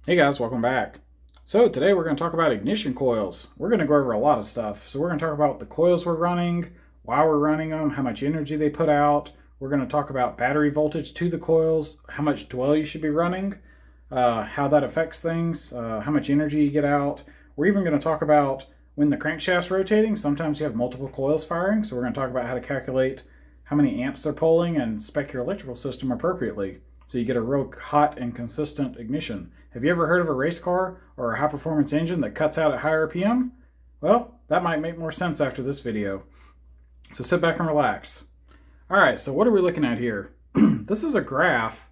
Hey guys, welcome back. So today we're going to talk about ignition coils. We're going to go over a lot of stuff. So we're going to talk about the coils we're running, why we're running them, how much energy they put out. We're going to talk about battery voltage to the coils, how much dwell you should be running, how that affects things, how much energy you get out. We're even going to talk about when the crankshaft's rotating, sometimes you have multiple coils firing. So we're going to talk about how to calculate how many amps they're pulling and spec your electrical system appropriately, so you get a real hot and consistent ignition. Have you ever heard of a race car or a high performance engine that cuts out at high RPM? Well, that might make more sense after this video. So sit back and relax. All right, so what are we looking at here? This is a graph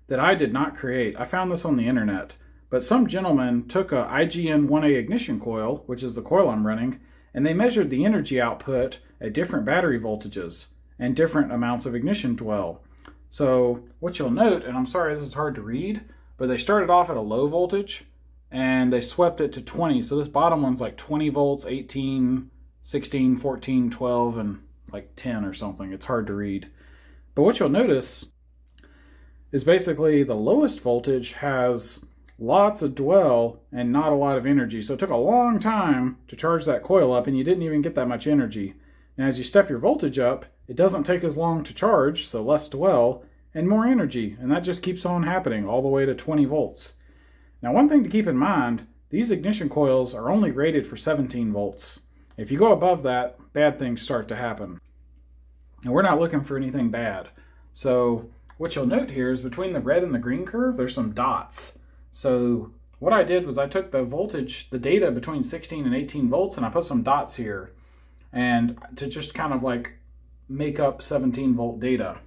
that I did not create. I found this on the internet, but some gentleman took a IGN 1A ignition coil, which is the coil I'm running, and they measured the energy output at different battery voltages and different amounts of ignition dwell. So what you'll note, and I'm sorry this is hard to read, but they started off at a low voltage and they swept it to 20. So this bottom one's like 20 volts, 18, 16, 14, 12, and like 10 or something. It's hard to read. But what you'll notice is basically the lowest voltage has lots of dwell and not a lot of energy. So it took a long time to charge that coil up and you didn't even get that much energy. And as you step your voltage up, it doesn't take as long to charge, so less dwell, and more energy, and that just keeps on happening all the way to 20 volts. Now, one thing to keep in mind, these ignition coils are only rated for 17 volts. If you go above that, bad things start to happen. And we're not looking for anything bad. So what you'll note here is between the red and the green curve, there's some dots. So what I did was I took the voltage, the data between 16 and 18 volts, and I put some dots here, and to just kind of like make up 17 volt data.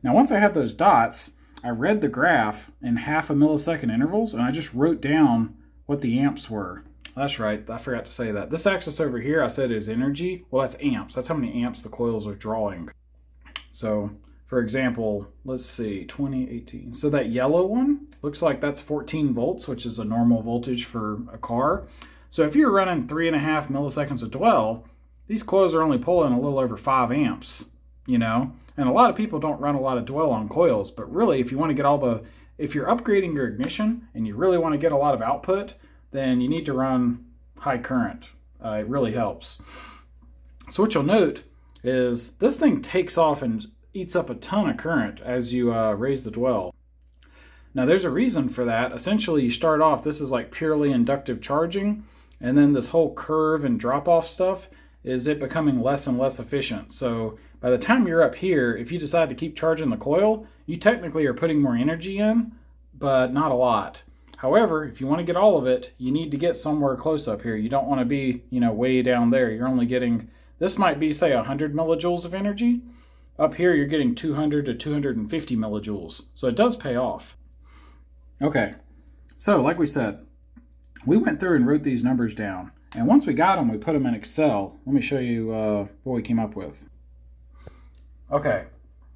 Now once I had those dots, I read the graph in half a millisecond intervals and I just wrote down what the amps were. That's right, I forgot to say that. This axis over here I said is energy. Well, that's amps. That's how many amps the coils are drawing. So for example, let's see, 20, 18. So that yellow one looks like that's 14 volts, which is a normal voltage for a car. So if you're running 3.5 milliseconds of dwell, these coils are only pulling a little over 5 amps, you know? And a lot of people don't run a lot of dwell on coils, but really if you want to get if you're upgrading your ignition and you really want to get a lot of output, then you need to run high current. It really helps. So what you'll note is this thing takes off and eats up a ton of current as you raise the dwell. Now there's a reason for that. Essentially you start off, this is like purely inductive charging, and then this whole curve and drop off stuff is it becoming less and less efficient. So by the time you're up here, if you decide to keep charging the coil, you technically are putting more energy in, but not a lot. However, if you want to get all of it, you need to get somewhere close up here. You don't want to be, way down there. You're only getting, this might be say 100 millijoules of energy. Up here, you're getting 200 to 250 millijoules. So it does pay off. Okay, so like we said, we went through and wrote these numbers down. And once we got them, we put them in Excel. Let me show you what we came up with. Okay,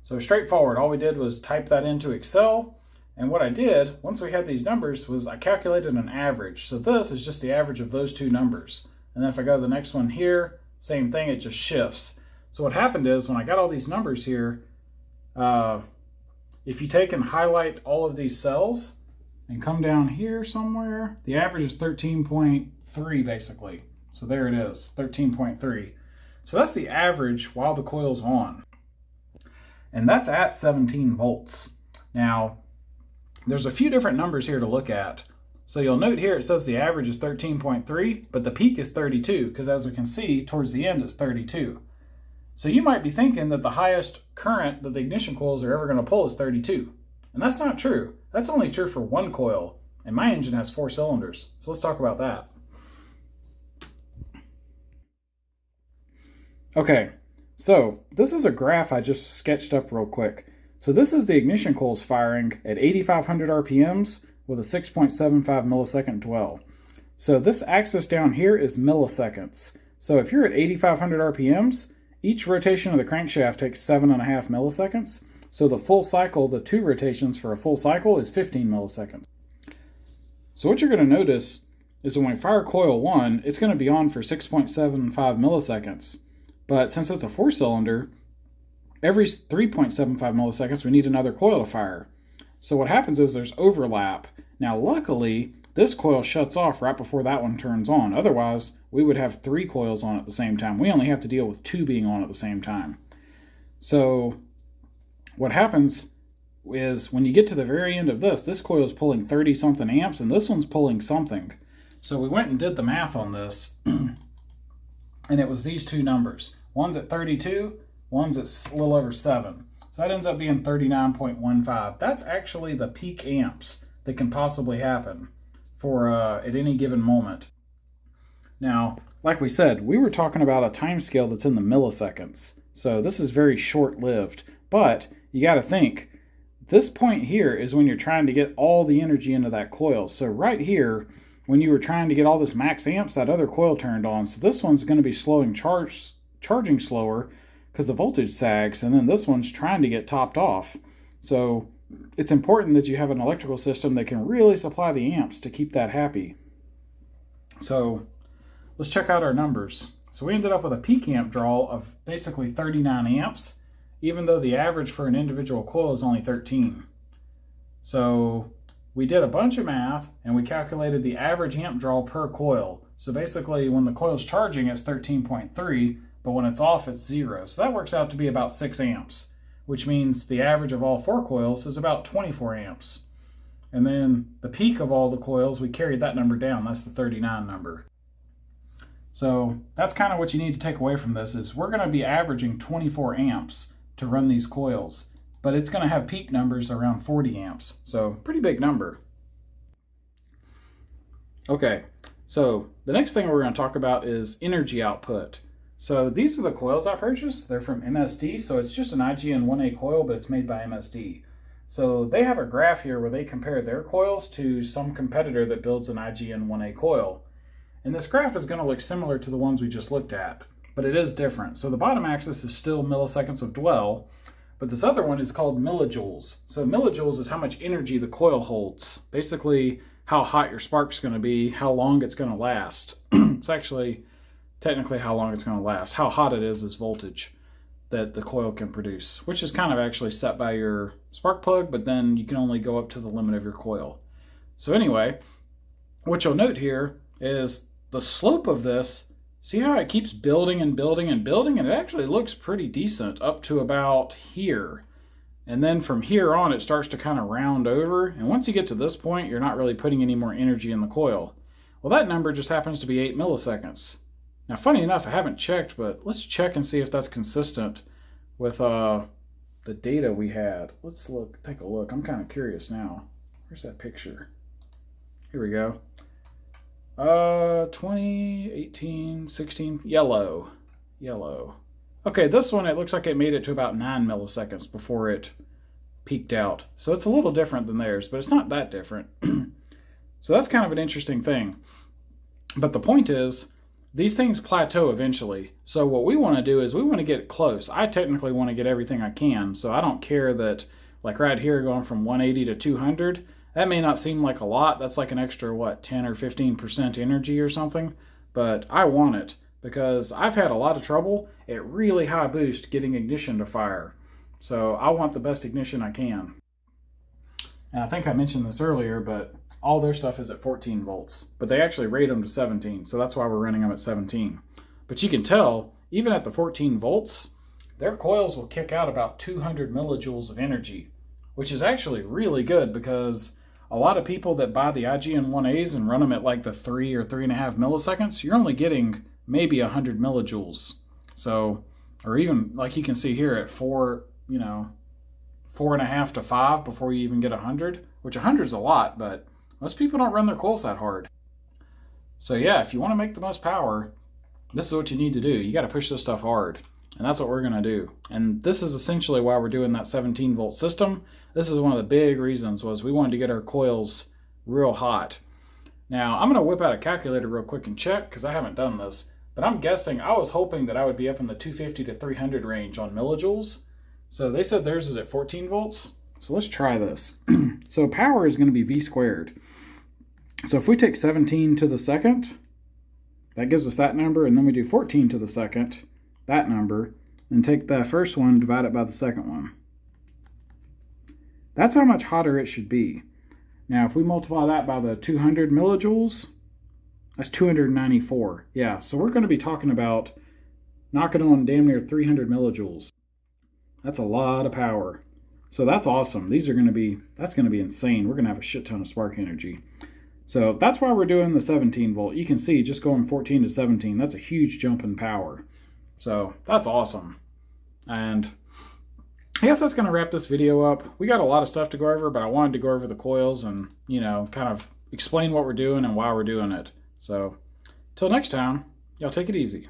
so straightforward. All we did was type that into Excel. And what I did, once we had these numbers, was I calculated an average. So this is just the average of those two numbers. And then if I go to the next one here, same thing, it just shifts. So what happened is when I got all these numbers here, if you take and highlight all of these cells and come down here somewhere, the average is 13.3 basically. So there it is, 13.3. So that's the average while the coil's on. And that's at 17 volts. Now, there's a few different numbers here to look at. So you'll note here it says the average is 13.3, but the peak is 32, because as we can see, towards the end it's 32. So you might be thinking that the highest current that the ignition coils are ever going to pull is 32. And that's not true. That's only true for one coil, and my engine has 4 cylinders. So let's talk about that. Okay, so this is a graph I just sketched up real quick. So this is the ignition coils firing at 8,500 RPMs with a 6.75 millisecond dwell. So this axis down here is milliseconds. So if you're at 8,500 RPMs, each rotation of the crankshaft takes 7.5 milliseconds. So the full cycle, the 2 rotations for a full cycle is 15 milliseconds. So what you're going to notice is when we fire coil 1, it's going to be on for 6.75 milliseconds. But since it's a 4-cylinder, every 3.75 milliseconds we need another coil to fire. So what happens is there's overlap. Now, luckily, this coil shuts off right before that one turns on. Otherwise, we would have 3 coils on at the same time. We only have to deal with 2 being on at the same time. So what happens is when you get to the very end of this coil is pulling 30 something amps and this one's pulling something. So we went and did the math on this and it was these two numbers. One's at 32, one's at a little over 7. So that ends up being 39.15. That's actually the peak amps that can possibly happen for at any given moment. Now, like we said, we were talking about a time scale that's in the milliseconds. So this is very short-lived. But you got to think, this point here is when you're trying to get all the energy into that coil. So right here, when you were trying to get all this max amps, that other coil turned on. So this one's going to be charging slower because the voltage sags, and then this one's trying to get topped off. So it's important that you have an electrical system that can really supply the amps to keep that happy. So let's check out our numbers. So we ended up with a peak amp draw of basically 39 amps, even though the average for an individual coil is only 13. So we did a bunch of math and we calculated the average amp draw per coil. So basically when the coil's charging it's 13.3, but when it's off it's 0. So that works out to be about 6 amps, which means the average of all 4 coils is about 24 amps. And then the peak of all the coils, we carried that number down. That's the 39 number. So that's kind of what you need to take away from this is we're going to be averaging 24 amps to run these coils, but it's going to have peak numbers around 40 amps. So pretty big number. Okay, so the next thing we're going to talk about is energy output. So these are the coils I purchased. They're from MSD, so it's just an IGN 1A coil, but it's made by MSD. So they have a graph here where they compare their coils to some competitor that builds an IGN 1A coil. And this graph is going to look similar to the ones we just looked at, but it is different. So the bottom axis is still milliseconds of dwell, but this other one is called millijoules. So millijoules is how much energy the coil holds. Basically, how hot your spark's going to be, how long it's going to last. It's actually technically how long it's going to last. How hot it is voltage that the coil can produce, which is kind of actually set by your spark plug, but then you can only go up to the limit of your coil. So anyway, what you'll note here is the slope of this. See how it keeps building and building and building, and it actually looks pretty decent up to about here. And then from here on, it starts to kind of round over. And once you get to this point, you're not really putting any more energy in the coil. Well, that number just happens to be 8 milliseconds. Now, funny enough, I haven't checked, but let's check and see if that's consistent with the data we had. Let's take a look. I'm kind of curious now. Where's that picture? Here we go. 20, 18, 16, yellow. Okay, this one, it looks like it made it to about 9 milliseconds before it peaked out. So it's a little different than theirs, but it's not that different. So that's kind of an interesting thing. But the point is, these things plateau eventually. So what we want to do is we want to get close. I technically want to get everything I can, so I don't care that, like right here, going from 180 to 200, that may not seem like a lot. That's like an extra, 10 or 15% energy or something. But I want it because I've had a lot of trouble at really high boost getting ignition to fire. So I want the best ignition I can. And I think I mentioned this earlier, but all their stuff is at 14 volts. But they actually rate them to 17, so that's why we're running them at 17. But you can tell, even at the 14 volts, their coils will kick out about 200 millijoules of energy, which is actually really good because a lot of people that buy the IGN 1As and run them at like the 3 or 3.5 milliseconds, you're only getting maybe 100 millijoules. So, or even like you can see here at 4.5 to 5 before you even get 100, which 100 is a lot, but most people don't run their coils that hard. So yeah, if you want to make the most power, this is what you need to do. You got to push this stuff hard. And that's what we're going to do. And this is essentially why we're doing that 17 volt system. This is one of the big reasons was we wanted to get our coils real hot. Now, I'm going to whip out a calculator real quick and check because I haven't done this. But I'm guessing, I was hoping that I would be up in the 250 to 300 range on millijoules. So they said theirs is at 14 volts. So let's try this. So power is going to be V squared. So if we take 17 to the second, that gives us that number. And then we do 14 to the second, that number, and take that first one, divide it by the second one. That's how much hotter it should be. Now, if we multiply that by the 200 millijoules, that's 294. Yeah, so we're going to be talking about knocking on damn near 300 millijoules. That's a lot of power. So that's awesome. That's going to be insane. We're going to have a shit ton of spark energy. So that's why we're doing the 17 volt. You can see just going 14 to 17, that's a huge jump in power. So that's awesome. And I guess that's going to wrap this video up. We got a lot of stuff to go over, but I wanted to go over the coils and, kind of explain what we're doing and why we're doing it. So till next time, y'all take it easy.